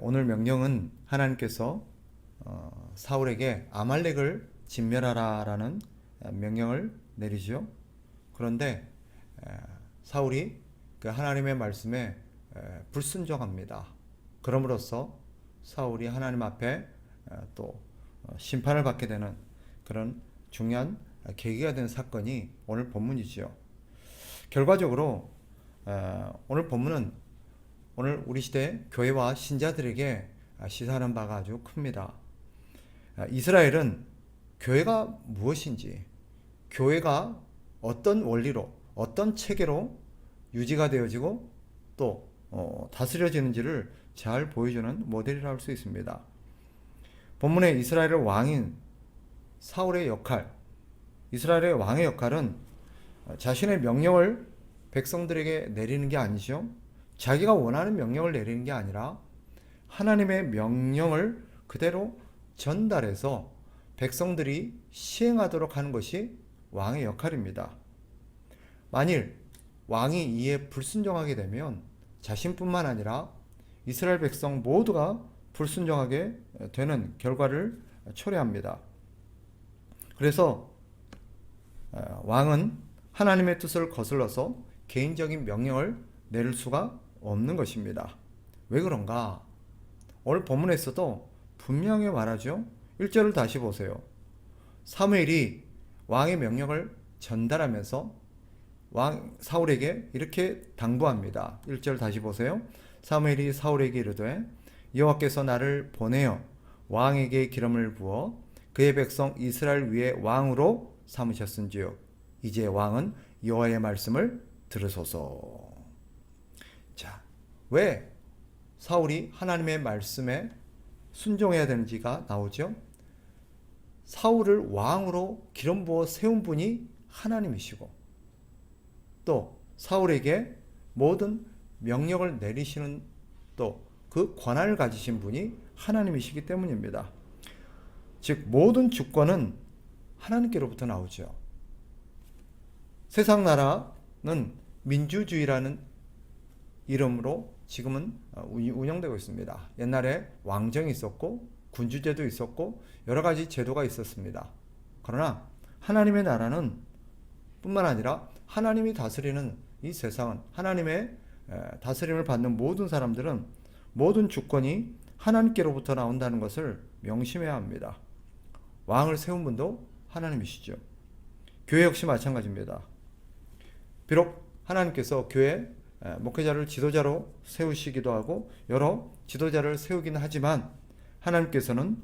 오늘 명령은 하나님께서 사울에게 아말렉을 진멸하라라는 명령을 내리죠. 그런데 사울이 그 하나님의 말씀에 불순종합니다. 그럼으로써 사울이 하나님 앞에 또 심판을 받게 되는 그런 중요한 계기가 된 사건이 오늘 본문이지요. 결과적으로 오늘 본문은 오늘 우리 시대 교회와 신자들에게 시사하는 바가 아주 큽니다. 이스라엘은 교회가 무엇인지, 교회가 어떤 원리로, 어떤 체계로 유지가 되어지고 또 다스려지는지를 잘 보여주는 모델이라 할 수 있습니다. 본문의 이스라엘의 왕인 사울의 역할, 이스라엘의 왕의 역할은 자신의 명령을 백성들에게 내리는 게 아니죠. 자기가 원하는 명령을 내리는 게 아니라 하나님의 명령을 그대로 전달해서 백성들이 시행하도록 하는 것이 왕의 역할입니다. 만일 왕이 이에 불순종하게 되면 자신뿐만 아니라 이스라엘 백성 모두가 불순종하게 되는 결과를 초래합니다. 그래서 왕은 하나님의 뜻을 거슬러서 개인적인 명령을 내릴 수가 없는 것입니다. 왜 그런가? 오늘 본문에서도 분명히 말하죠. 1절을 다시 보세요. 사무엘이 왕의 명령을 전달하면서 왕 사울에게 이렇게 당부합니다. 1절 다시 보세요. 사무엘이 사울에게 이르되 여호와께서 나를 보내어 왕에게 기름을 부어 그의 백성 이스라엘 위에 왕으로 삼으셨은지요. 이제 왕은 여호와의 말씀을 들으소서. 자, 왜 사울이 하나님의 말씀에 순종해야 되는지가 나오죠. 사울을 왕으로 기름 부어 세운 분이 하나님이시고 또 사울에게 모든 명령을 내리시는 또 그 권한을 가지신 분이 하나님이시기 때문입니다. 즉 모든 주권은 하나님께로부터 나오죠. 세상 나라는 민주주의라는 이름으로 지금은 운영되고 있습니다. 옛날에 왕정이 있었고 군주제도 있었고 여러 가지 제도가 있었습니다. 그러나 하나님의 나라는 뿐만 아니라 하나님이 다스리는 이 세상은 하나님의 다스림을 받는 모든 사람들은 모든 주권이 하나님께로부터 나온다는 것을 명심해야 합니다. 왕을 세운 분도 하나님이시죠. 교회 역시 마찬가지입니다. 비록 하나님께서 교회 목회자를 지도자로 세우시기도 하고 여러 지도자를 세우기는 하지만 하나님께서는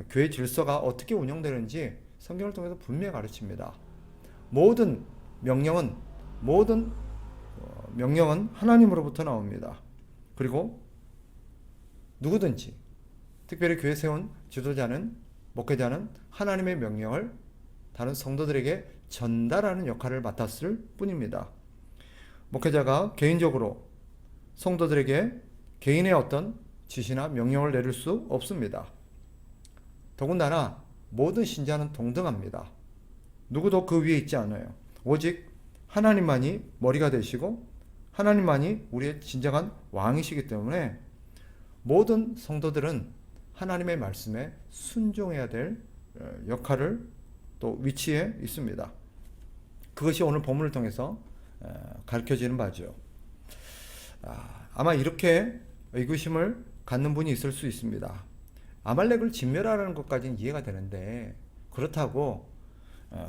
교회 질서가 어떻게 운영되는지 성경을 통해서 분명히 가르칩니다. 모든 명령은 하나님으로부터 나옵니다. 그리고 누구든지 특별히 교회 세운 지도자는 목회자는 하나님의 명령을 다른 성도들에게 전달하는 역할을 맡았을 뿐입니다. 목회자가 개인적으로 성도들에게 개인의 어떤 지시나 명령을 내릴 수 없습니다. 더군다나 모든 신자는 동등합니다. 누구도 그 위에 있지 않아요. 오직 하나님만이 머리가 되시고 하나님만이 우리의 진정한 왕이시기 때문에 모든 성도들은 하나님의 말씀에 순종해야 될 역할을 또 위치에 있습니다. 그것이 오늘 본문을 통해서 가르쳐지는 바죠. 아마 이렇게 의구심을 갖는 분이 있을 수 있습니다. 아말렉을 진멸하라는 것까지는 이해가 되는데 그렇다고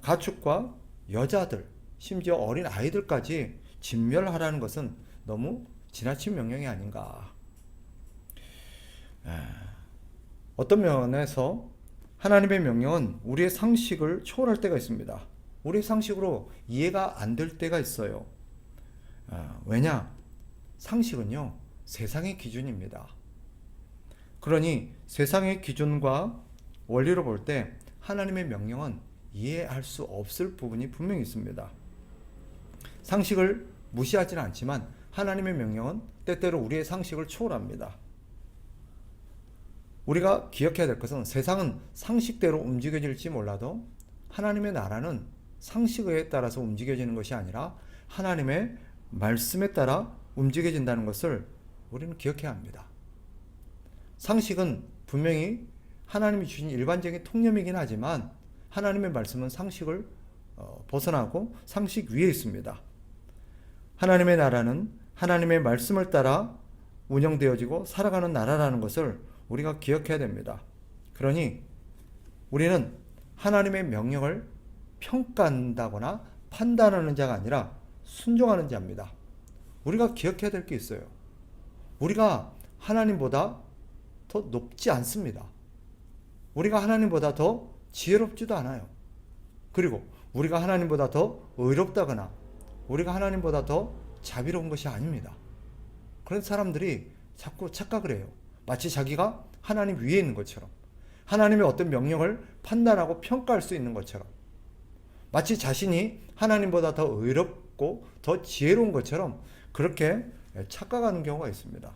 가축과 여자들 심지어 어린 아이들까지 진멸하라는 것은 너무 지나친 명령이 아닌가. 어떤 면에서 하나님의 명령은 우리의 상식을 초월할 때가 있습니다. 우리의 상식으로 이해가 안 될 때가 있어요. 왜냐? 상식은요, 세상의 기준입니다. 그러니 세상의 기준과 원리로 볼 때 하나님의 명령은 이해할 수 없을 부분이 분명히 있습니다. 상식을 무시하지는 않지만 하나님의 명령은 때때로 우리의 상식을 초월합니다. 우리가 기억해야 될 것은 세상은 상식대로 움직여질지 몰라도 하나님의 나라는 상식에 따라서 움직여지는 것이 아니라 하나님의 말씀에 따라 움직여진다는 것을 우리는 기억해야 합니다. 상식은 분명히 하나님이 주신 일반적인 통념이긴 하지만 하나님의 말씀은 상식을 벗어나고 상식 위에 있습니다. 하나님의 나라는 하나님의 말씀을 따라 운영되어지고 살아가는 나라라는 것을 우리가 기억해야 됩니다. 그러니 우리는 하나님의 명령을 평가한다거나 판단하는 자가 아니라 순종하는 자입니다. 우리가 기억해야 될 게 있어요. 우리가 하나님보다 더 높지 않습니다. 우리가 하나님보다 더 지혜롭지도 않아요. 그리고 우리가 하나님보다 더 의롭다거나 우리가 하나님보다 더 자비로운 것이 아닙니다. 그런 사람들이 자꾸 착각을 해요. 마치 자기가 하나님 위에 있는 것처럼, 하나님의 어떤 명령을 판단하고 평가할 수 있는 것처럼, 마치 자신이 하나님보다 더 의롭고 더 지혜로운 것처럼 그렇게 착각하는 경우가 있습니다.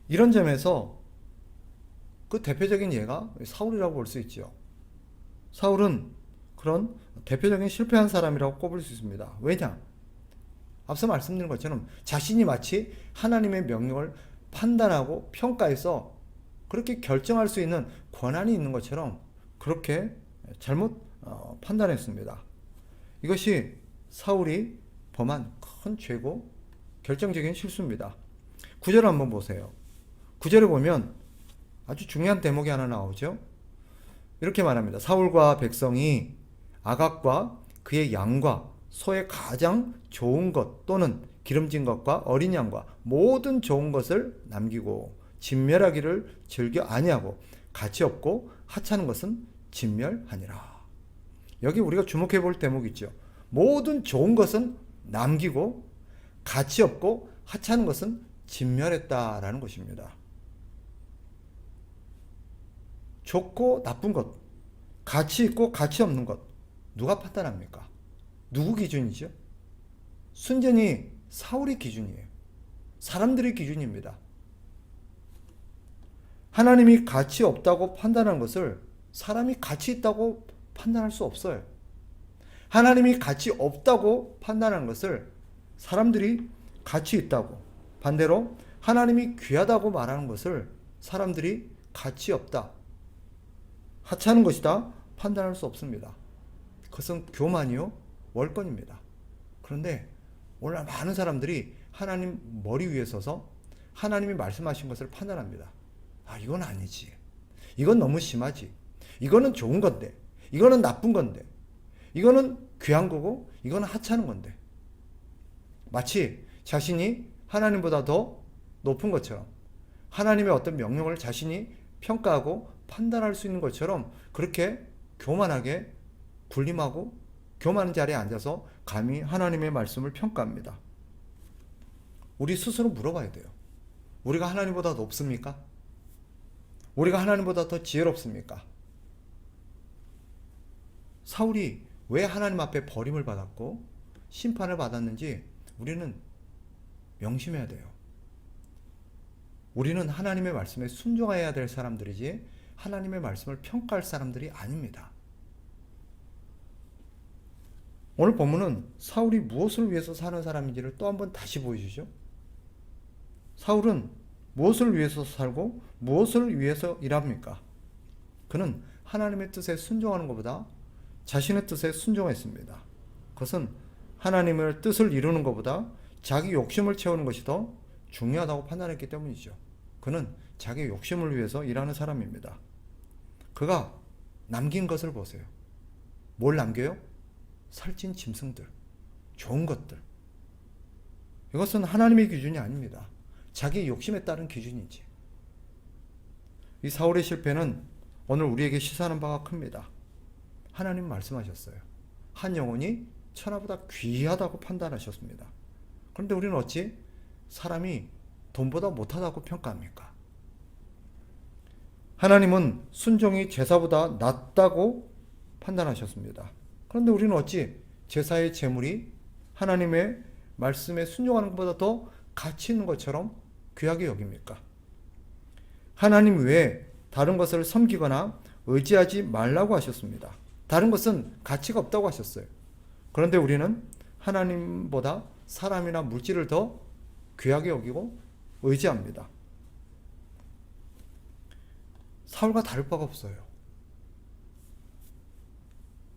이런 점에서 그 대표적인 예가 사울이라고 볼 수 있죠. 사울은 그런 대표적인 실패한 사람이라고 꼽을 수 있습니다. 왜냐? 앞서 말씀드린 것처럼 자신이 마치 하나님의 명령을 판단하고 평가해서 그렇게 결정할 수 있는 권한이 있는 것처럼 그렇게 잘못 판단했습니다. 이것이 사울이 범한 큰 죄고 결정적인 실수입니다. 9절 한번 보세요. 9절에 보면 아주 중요한 대목이 하나 나오죠. 이렇게 말합니다. 사울과 백성이 아각과 그의 양과 소의 가장 좋은 것 또는 기름진 것과 어린 양과 모든 좋은 것을 남기고 진멸하기를 즐겨 아니하고 가치 없고 하찮은 것은 진멸하니라. 여기 우리가 주목해 볼 대목이 있죠. 모든 좋은 것은 남기고 가치 없고 하찮은 것은 진멸했다라는 것입니다. 좋고 나쁜 것, 가치 있고 가치 없는 것, 누가 판단합니까? 누구 기준이죠? 순전히 사울의 기준이에요. 사람들의 기준입니다. 하나님이 가치 없다고 판단한 것을 사람이 가치 있다고 판단할 수 없어요. 하나님이 가치 없다고 판단한 것을 사람들이 가치 있다고, 반대로 하나님이 귀하다고 말하는 것을 사람들이 가치 없다, 하찮은 것이다 판단할 수 없습니다. 그것은 교만이요 월권입니다. 그런데 오늘 많은 사람들이 하나님 머리 위에 서서 하나님이 말씀하신 것을 판단합니다. 아, 이건 아니지. 이건 너무 심하지. 이거는 좋은 건데. 이거는 나쁜 건데. 이거는 귀한 거고 이거는 하찮은 건데. 마치 자신이 하나님보다 더 높은 것처럼 하나님의 어떤 명령을 자신이 평가하고 판단할 수 있는 것처럼 그렇게 교만하게 군림하고 교만한 자리에 앉아서 감히 하나님의 말씀을 평가합니다. 우리 스스로 물어봐야 돼요. 우리가 하나님보다 높습니까? 우리가 하나님보다 더 지혜롭습니까? 사울이 왜 하나님 앞에 버림을 받았고 심판을 받았는지 우리는 명심해야 돼요. 우리는 하나님의 말씀에 순종해야 될 사람들이지 하나님의 말씀을 평가할 사람들이 아닙니다. 오늘 본문은 사울이 무엇을 위해서 사는 사람인지를 또 한번 다시 보여주죠. 사울은 무엇을 위해서 살고 무엇을 위해서 일합니까? 그는 하나님의 뜻에 순종하는 것보다 자신의 뜻에 순종했습니다. 그것은 하나님의 뜻을 이루는 것보다 자기 욕심을 채우는 것이 더 중요하다고 판단했기 때문이죠. 그는 자기 욕심을 위해서 일하는 사람입니다. 그가 남긴 것을 보세요. 뭘 남겨요? 살찐 짐승들, 좋은 것들. 이것은 하나님의 기준이 아닙니다. 자기 욕심에 따른 기준이지. 이 사울의 실패는 오늘 우리에게 시사하는 바가 큽니다. 하나님 말씀하셨어요. 한 영혼이 천하보다 귀하다고 판단하셨습니다. 그런데 우리는 어찌 사람이 돈보다 못하다고 평가합니까? 하나님은 순종이 제사보다 낫다고 판단하셨습니다. 그런데 우리는 어찌 제사의 제물이 하나님의 말씀에 순종하는 것보다 더 가치 있는 것처럼 귀하게 여깁니까? 하나님 외에 다른 것을 섬기거나 의지하지 말라고 하셨습니다. 다른 것은 가치가 없다고 하셨어요. 그런데 우리는 하나님보다 사람이나 물질을 더 귀하게 여기고 의지합니다. 사울과 다를 바가 없어요.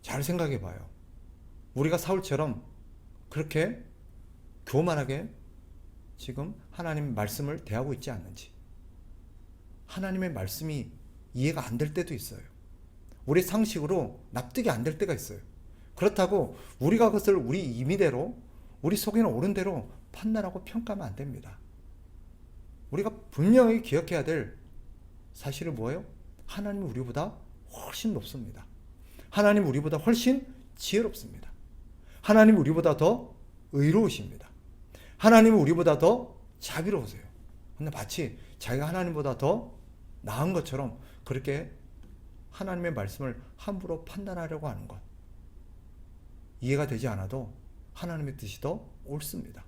잘 생각해 봐요. 우리가 사울처럼 그렇게 교만하게 지금 하나님 말씀을 대하고 있지 않는지. 하나님의 말씀이 이해가 안 될 때도 있어요. 우리 상식으로 납득이 안 될 때가 있어요. 그렇다고 우리가 그것을 우리 임의대로, 우리 속에는 옳은 대로 판단하고 평가하면 안 됩니다. 우리가 분명히 기억해야 될 사실은 뭐예요? 하나님은 우리보다 훨씬 높습니다. 하나님은 우리보다 훨씬 지혜롭습니다. 하나님은 우리보다 더 의로우십니다. 하나님은 우리보다 더 자비로우세요. 근데 마치 자기가 하나님보다 더 나은 것처럼 그렇게 하나님의 말씀을 함부로 판단하려고 하는 것. 이해가 되지 않아도 하나님의 뜻이 더 옳습니다.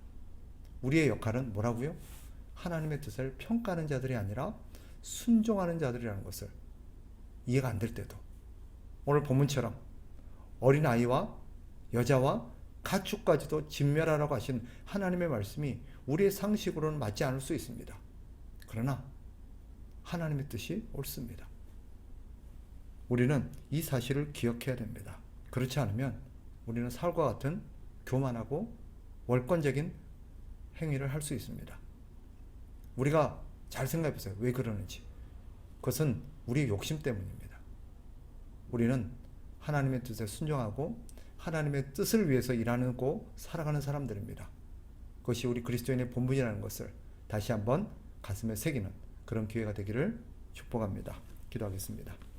우리의 역할은 뭐라고요? 하나님의 뜻을 평가하는 자들이 아니라 순종하는 자들이라는 것을, 이해가 안 될 때도, 오늘 본문처럼 어린아이와 여자와 가축까지도 진멸하라고 하신 하나님의 말씀이 우리의 상식으로는 맞지 않을 수 있습니다. 그러나 하나님의 뜻이 옳습니다. 우리는 이 사실을 기억해야 됩니다. 그렇지 않으면 우리는 사울과 같은 교만하고 월권적인 행위를 할 수 있습니다. 우리가 잘 생각해 보세요. 왜 그러는지. 그것은 우리의 욕심 때문입니다. 우리는 하나님의 뜻에 순종하고 하나님의 뜻을 위해서 일하고 살아가는 사람들입니다. 그것이 우리 그리스도인의 본분이라는 것을 다시 한번 가슴에 새기는 그런 기회가 되기를 축복합니다. 기도하겠습니다.